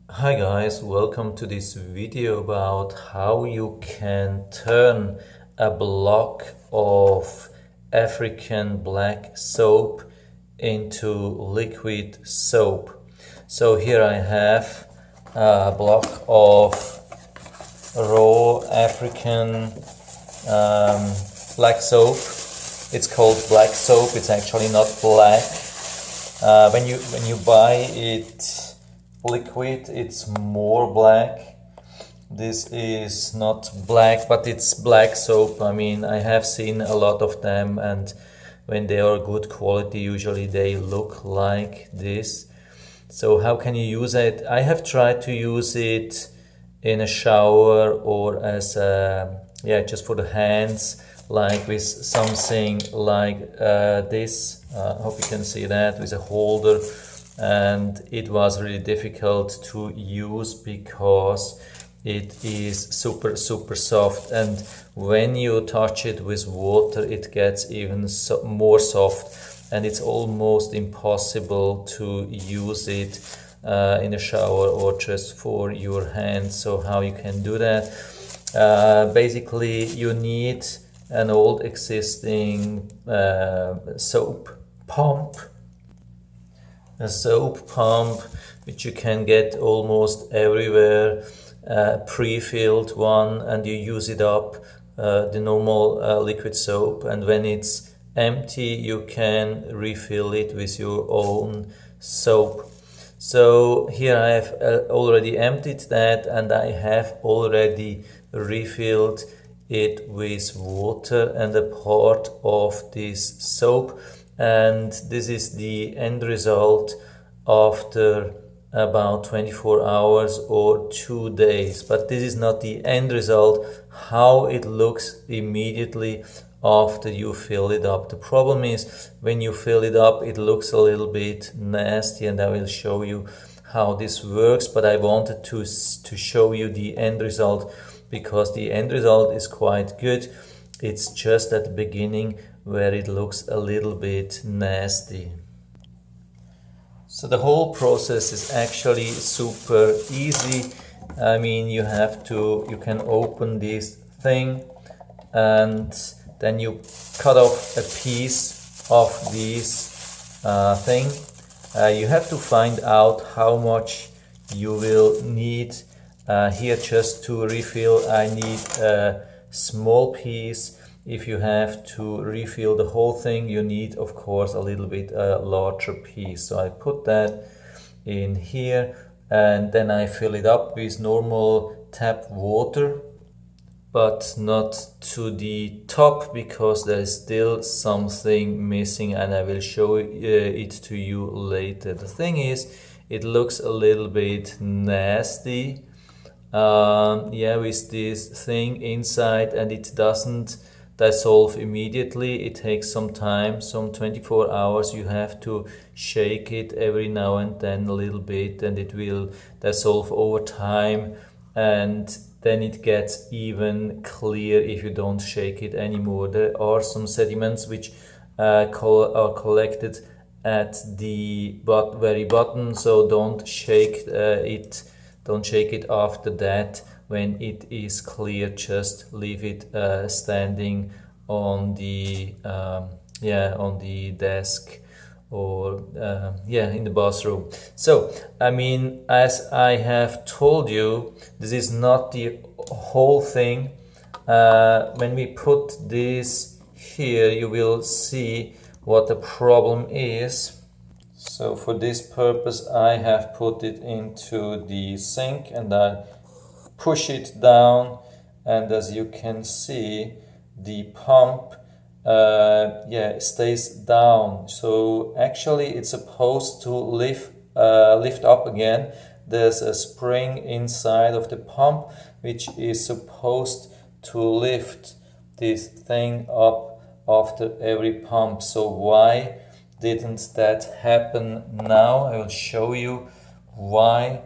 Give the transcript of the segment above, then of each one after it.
Hi guys, welcome to this video about how you can turn a block of African black soap into liquid soap. So here I have a block of raw African black soap. It's called black soap, it's actually not black. When you buy it liquid, it's more black. This is not black, but it's black soap. I mean, I have seen a lot of them, and when they are good quality, usually they look like this. So how can you use it? I have tried to use it in a shower or as just for the hands, like with something like this. I hope you can see that, with a holder. And it was really difficult to use because it is super soft, and when you touch it with water it gets even more soft, and it's almost impossible to use it in a shower or just for your hands. So how you can do that? Basically you need an old existing soap pump, a soap pump which you can get almost everywhere, pre-filled one, and you use it up, the normal liquid soap, and when it's empty you can refill it with your own soap. So here I have already emptied that, and I have already refilled it with water and a part of this soap, and this is the end result after about 24 hours or 2 days. But this is not the end result, how it looks immediately after you fill it up. The problem is when you fill it up it looks a little bit nasty, and I will show you how this works, but I wanted to show you the end result because the end result is quite good. It's just at the beginning where it looks a little bit nasty. So the whole process is actually super easy. I mean, you can open this thing and then you cut off a piece of this thing. You have to find out how much you will need. Here, just to refill, I need a small piece. If you have to refill the whole thing, you need, of course, a little bit larger piece. So I put that in here, and then I fill it up with normal tap water, but not to the top because there is still something missing, and I will show it to you later. The thing is, it looks a little bit nasty, with this thing inside, and it doesn't dissolve immediately. It takes some time, some 24 hours. You have to shake it every now and then a little bit, and it will dissolve over time, and then it gets even clear if you don't shake it anymore. There are some sediments which are collected at the very bottom, so don't shake it. Don't shake it after that. When it is clear, just leave it standing on the desk or in the bathroom. So I mean, as I have told you, this is not the whole thing. When we put this here, you will see what the problem is. So for this purpose I have put it into the sink, and I push it down, and as you can see, the pump stays down. So actually it's supposed to lift up again. There's a spring inside of the pump which is supposed to lift this thing up after every pump. So why didn't that happen now? I will show you why.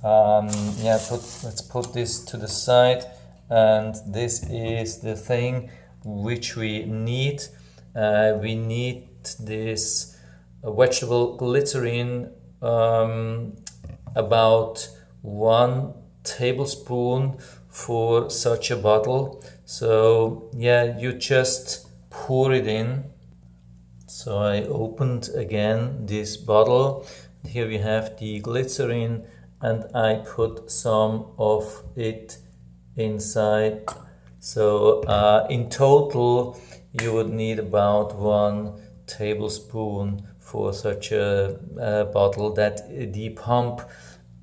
Let's put this to the side, and this is the thing which we need. We need this vegetable glycerin, about 1 tablespoon for such a bottle. So yeah, you just pour it in. So I opened again this bottle. Here we have the glycerin, and I put some of it inside. So in total you would need about 1 tablespoon for such a bottle, that the pump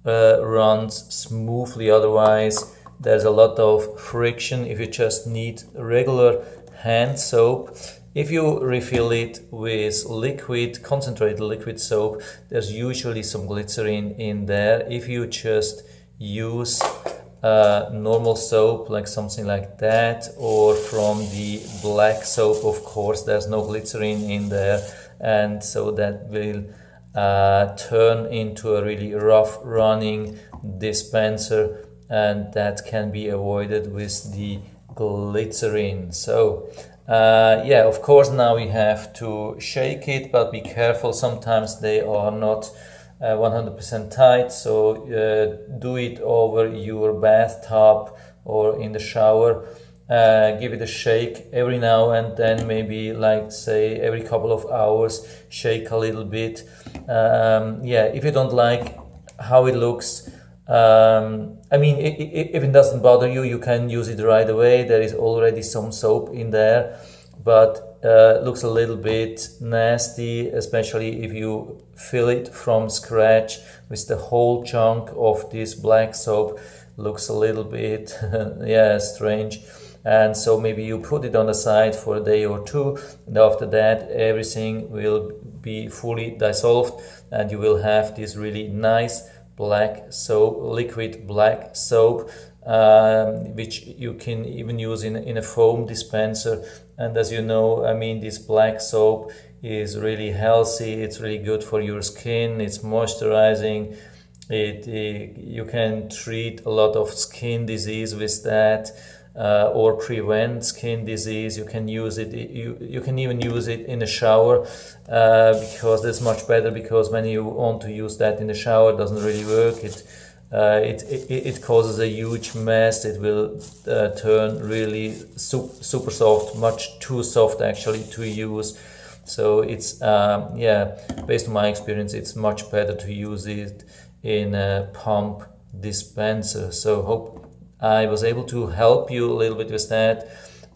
runs smoothly. Otherwise there's a lot of friction if you just need regular hand soap. If you refill it with liquid, concentrated liquid soap, there's usually some glycerin in there. If you just use normal soap, like something like that, or from the black soap, of course there's no glycerin in there, and so that will turn into a really rough running dispenser, and that can be avoided with the glycerin. So yeah, of course now we have to shake it, but be careful, sometimes they are not 100% tight, so do it over your bathtub or in the shower. Give it a shake every now and then, maybe like say every couple of hours, shake a little bit. Yeah, if you don't like how it looks, I mean, if it doesn't bother you, you can use it right away. There is already some soap in there, but looks a little bit nasty, especially if you fill it from scratch with the whole chunk of this black soap. Looks a little bit yeah, strange. And so maybe you put it on the side for a day or two, and after that everything will be fully dissolved, and you will have this really nice black soap, liquid black soap, which you can even use in a foam dispenser. And as you know, I mean, this black soap is really healthy, it's really good for your skin, it's moisturizing, you can treat a lot of skin disease with that, or prevent skin disease. You can use it, you can even use it in the shower, because it's much better, because when you want to use that in the shower, it doesn't really work. It causes a huge mess. It will turn really super soft, much too soft actually to use. So it's yeah, based on my experience, it's much better to use it in a pump dispenser. So hope I was able to help you a little bit with that.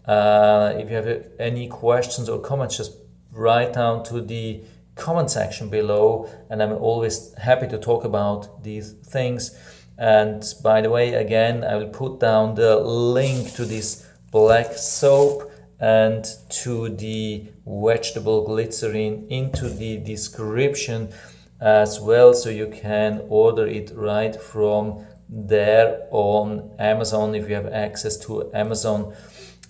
If you have any questions or comments, just write down to the comment section below, and I'm always happy to talk about these things. And by the way, again, I will put down the link to this black soap and to the vegetable glycerin into the description as well, so you can order it right from there on Amazon if you have access to Amazon,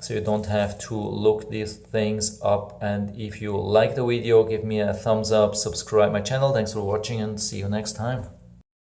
so you don't have to look these things up. And if you like the video, give me a thumbs up, subscribe my channel. Thanks for watching, and see you next time.